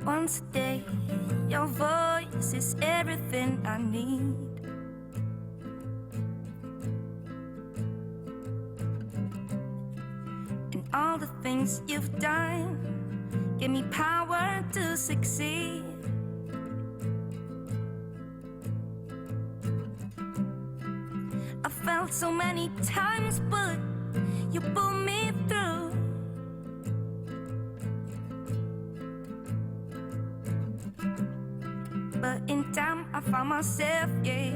once a day. Your voice is everything I need. And all the things you've done give me power to succeed. I felt so many times, but you pulled me through. But in time I found myself, yeah.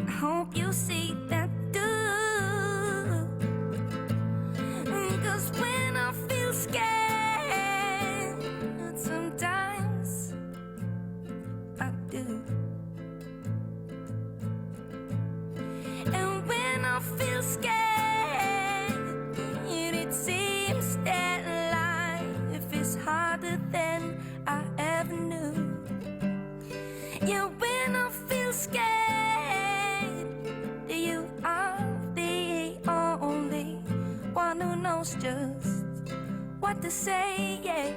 I hope you see that too. 'Cause when I feel scared, sometimes I do. And when I feel scared, it seems that life is harder than I ever knew. Yeah, when I feel scared, you are the only one who knows just what to say, yeah.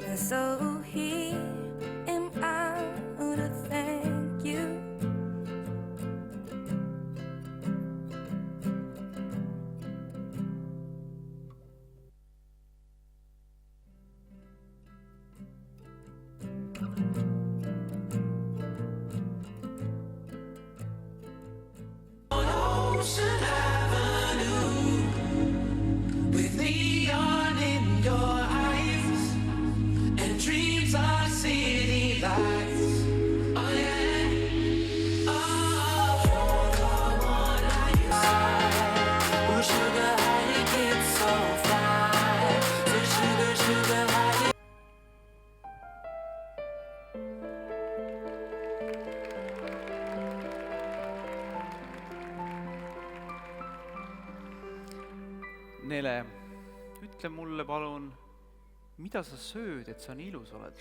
And so here am I to thank you. Nele, ütle mulle palun, mida sa sööd, et sa nii ilus oled?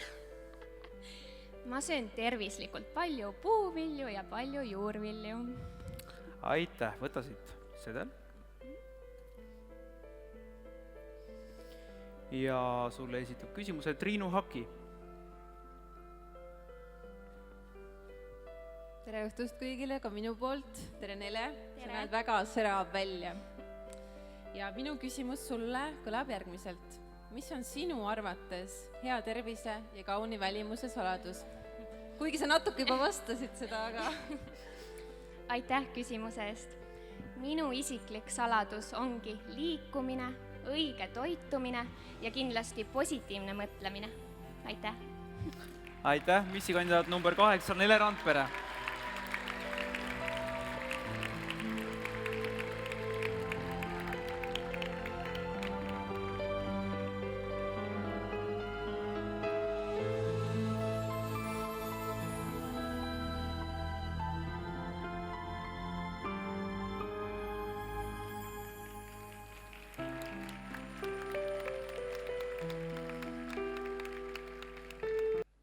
Ma söön tervislikult palju puuvilju ja palju juurvilju. Aitäh, võta siit sedel. Ja sulle esitab küsimuse Triinu Haki. Tere õhtust kõigile ka minu poolt. Tere Nele, sa näed väga särav välja. Ja minu küsimus sulle kõlab järgmiselt. Mis on sinu arvates hea tervise ja kauni välimuse saladus? Kuigi sa natuke juba vastasid seda, aga... Aitäh küsimuse eest. Minu isiklik saladus ongi liikumine, õige toitumine ja kindlasti positiivne mõtlemine. Aitäh! Aitäh, missikandidaat number 8, Nele Randpere.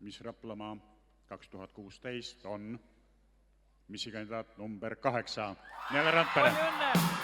Miss Raplamaa 2016 on missikandidaat number 8, Nele Randpere. Palju õnne!